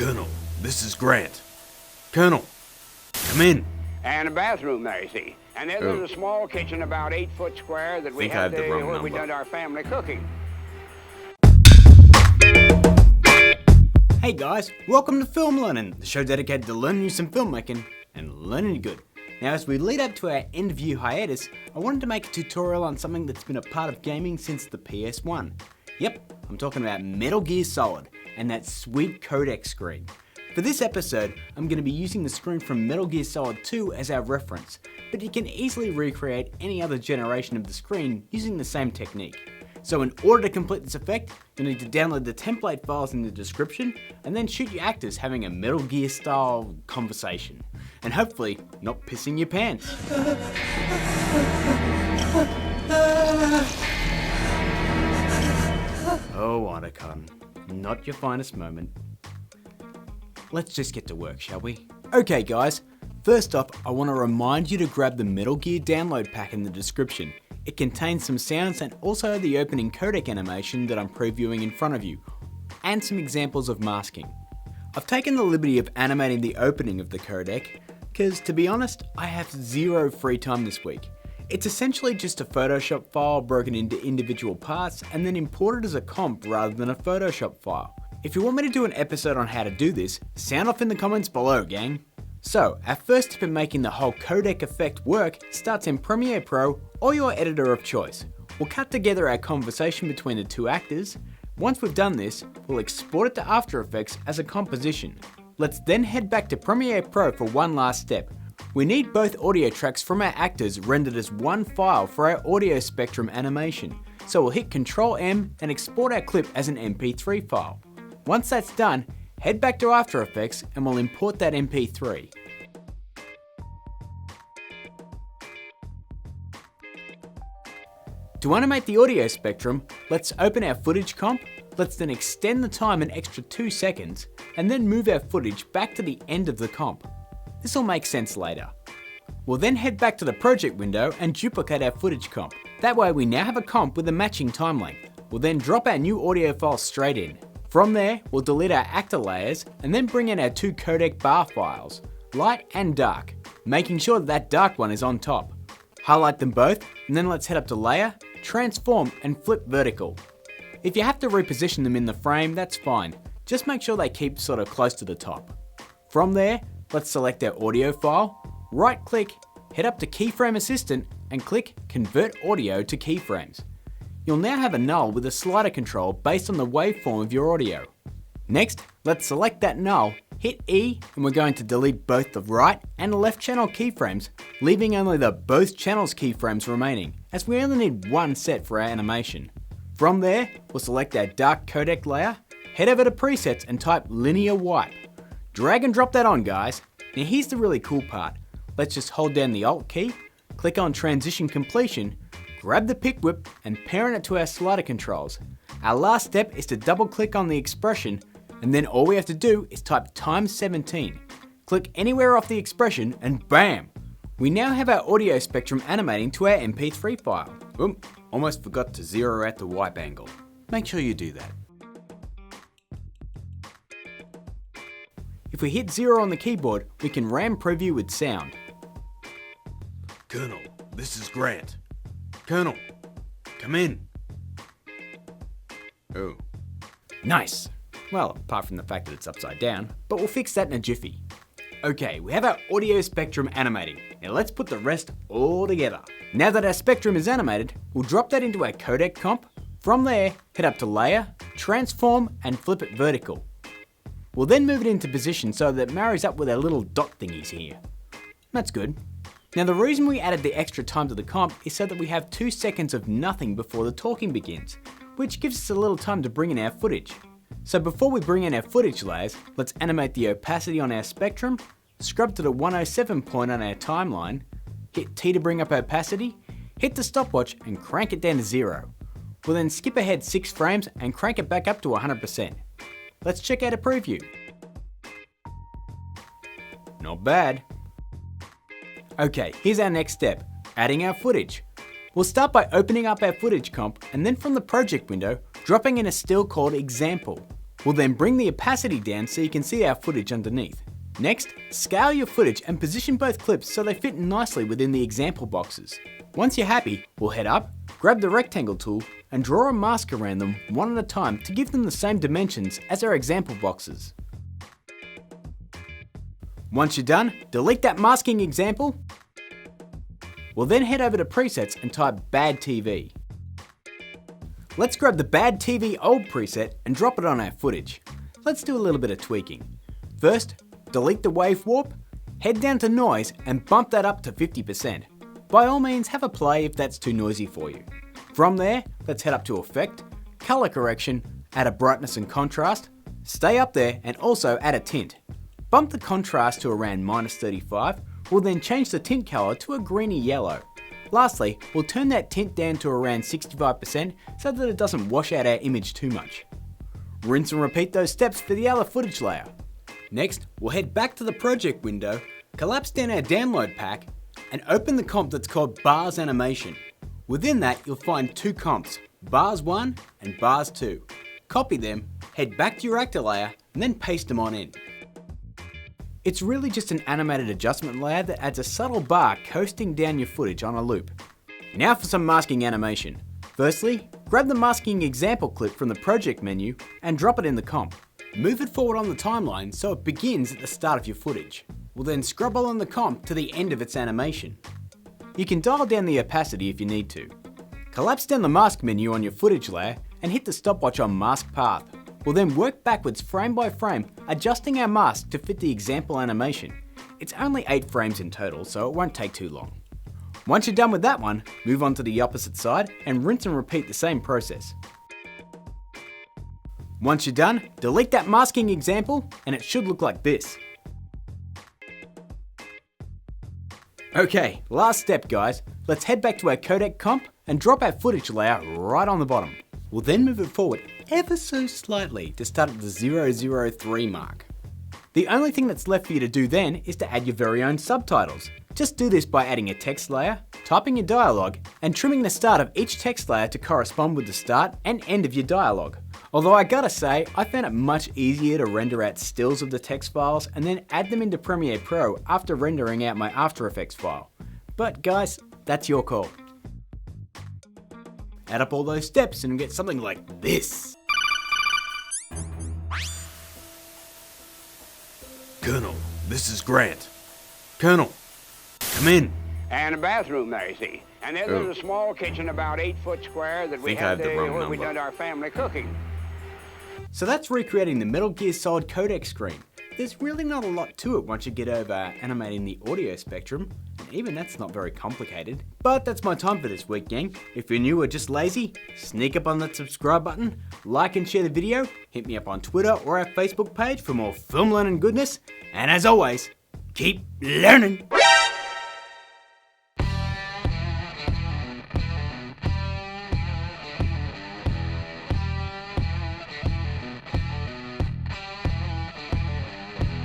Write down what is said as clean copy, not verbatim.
Colonel, this is Grant. Colonel, come in. And a bathroom there, you see. And then there's a small kitchen about 8 foot square that we Think I had have the wrong where we number. did our family cooking. Hey guys, welcome to Film Learnin, the show dedicated to learning you some filmmaking and learning you good. Now as we lead up to our end of year hiatus, I wanted to make a tutorial on something that's been a part of gaming since the PS1. Yep, I'm talking about Metal Gear Solid and that sweet codec screen. For this episode, I'm going to be using the screen from Metal Gear Solid 2 as our reference, but you can easily recreate any other generation of the screen using the same technique. So in order to complete this effect, you'll need to download the template files in the description and then shoot your actors having a Metal Gear style conversation. And hopefully, not pissing your pants. Oh, Otacon, not your finest moment. Let's just get to work, shall we? Okay guys, first off, I want to remind you to grab the Metal Gear download pack in the description. It contains some sounds and also the opening codec animation that I'm previewing in front of you, and some examples of masking. I've taken the liberty of animating the opening of the codec, because to be honest, I have zero free time this week. It's essentially just a Photoshop file broken into individual parts and then imported as a comp rather than a Photoshop file. If you want me to do an episode on how to do this, sound off in the comments below, gang. So, our first step in making the whole codec effect work starts in Premiere Pro or your editor of choice. We'll cut together our conversation between the two actors. Once we've done this, we'll export it to After Effects as a composition. Let's then head back to Premiere Pro for one last step. We need both audio tracks from our actors rendered as one file for our audio spectrum animation. So we'll hit Ctrl M and export our clip as an MP3 file. Once that's done, head back to After Effects and we'll import that MP3. To animate the audio spectrum, let's open our footage comp, let's then extend the time an extra 2 seconds, and then move our footage back to the end of the comp. This will make sense later. We'll then head back to the project window and duplicate our footage comp. That way we now have a comp with a matching time length. We'll then drop our new audio file straight in. From there, we'll delete our actor layers and then bring in our two codec bar files, light and dark, making sure that dark one is on top. Highlight them both and then let's head up to Layer, Transform and Flip Vertical. If you have to reposition them in the frame, that's fine. Just make sure they keep sort of close to the top. From there, let's select our audio file, right click, head up to Keyframe Assistant and click Convert Audio to Keyframes. You'll now have a null with a slider control based on the waveform of your audio. Next, let's select that null, hit E, and we're going to delete both the right and left channel keyframes, leaving only the both channels keyframes remaining, as we only need one set for our animation. From there, we'll select our dark codec layer, head over to presets and type linear wipe. Drag and drop that on, guys. Now here's the really cool part. Let's just hold down the Alt key, click on Transition Completion, grab the pick whip and parent it to our slider controls. Our last step is to double click on the expression and then all we have to do is type times 17. Click anywhere off the expression and bam! We now have our audio spectrum animating to our MP3 file. Almost forgot to zero out the wipe angle. Make sure you do that. If we hit 0 on the keyboard, we can ram preview with sound. Colonel, this is Grant. Colonel, come in. Oh. Nice. Well, apart from the fact that it's upside down, but we'll fix that in a jiffy. Okay, we have our audio spectrum animating. Now let's put the rest all together. Now that our spectrum is animated, we'll drop that into our codec comp. From there, head up to Layer, Transform and Flip it vertical. We'll then move it into position so that it marries up with our little dot thingies here. That's good. Now the reason we added the extra time to the comp is so that we have 2 seconds of nothing before the talking begins, which gives us a little time to bring in our footage. So before we bring in our footage layers, let's animate the opacity on our spectrum, scrub to the 107 point on our timeline, hit T to bring up opacity, hit the stopwatch and crank it down to 0. We'll then skip ahead 6 frames and crank it back up to 100%. Let's check out a preview. Not bad. Okay, here's our next step, adding our footage. We'll start by opening up our footage comp and then from the project window, dropping in a still called example. We'll then bring the opacity down so you can see our footage underneath. Next, scale your footage and position both clips so they fit nicely within the example boxes. Once you're happy, we'll head up, grab the rectangle tool, and draw a mask around them one at a time to give them the same dimensions as our example boxes. Once you're done, delete that masking example. We'll then head over to presets and type Bad TV. Let's grab the Bad TV Old preset and drop it on our footage. Let's do a little bit of tweaking. First, delete the wave warp, head down to noise and bump that up to 50%. By all means, have a play if that's too noisy for you. From there, let's head up to Effect, Color Correction, add a brightness and contrast, stay up there and also add a tint. Bump the contrast to around -35, we'll then change the tint color to a greeny yellow. Lastly, we'll turn that tint down to around 65% so that it doesn't wash out our image too much. Rinse and repeat those steps for the other footage layer. Next, we'll head back to the project window, collapse down our download pack, and open the comp that's called Bars Animation. Within that, you'll find two comps, Bars 1 and Bars 2. Copy them, head back to your actor layer, and then paste them on in. It's really just an animated adjustment layer that adds a subtle bar coasting down your footage on a loop. Now for some masking animation. Firstly, grab the masking example clip from the project menu and drop it in the comp. Move it forward on the timeline so it begins at the start of your footage. We'll then scrub along the comp to the end of its animation. You can dial down the opacity if you need to. Collapse down the mask menu on your footage layer and hit the stopwatch on mask path. We'll then work backwards frame by frame, adjusting our mask to fit the example animation. It's only 8 frames in total, so it won't take too long. Once you're done with that one, move on to the opposite side and rinse and repeat the same process. Once you're done, delete that masking example and it should look like this. Okay, last step guys. Let's head back to our codec comp and drop our footage layer right on the bottom. We'll then move it forward ever so slightly to start at the 003 mark. The only thing that's left for you to do then is to add your very own subtitles. Just do this by adding a text layer, typing your dialogue, and trimming the start of each text layer to correspond with the start and end of your dialogue. Although I gotta say, I found it much easier to render out stills of the text files and then add them into Premiere Pro after rendering out my After Effects file. But guys, that's your call. Add up all those steps and get something like this. Colonel, this is Grant. Colonel, come in. And a bathroom there, you see. And then there's a small kitchen about 8 foot square that we had where we did our family cooking. So that's recreating the Metal Gear Solid Codec Screen. There's really not a lot to it once you get over animating the audio spectrum, and even that's not very complicated. But that's my time for this week, gang. If you're new or just lazy, sneak up on that subscribe button, like and share the video, hit me up on Twitter or our Facebook page for more Film Learnin goodness, and as always, keep learning!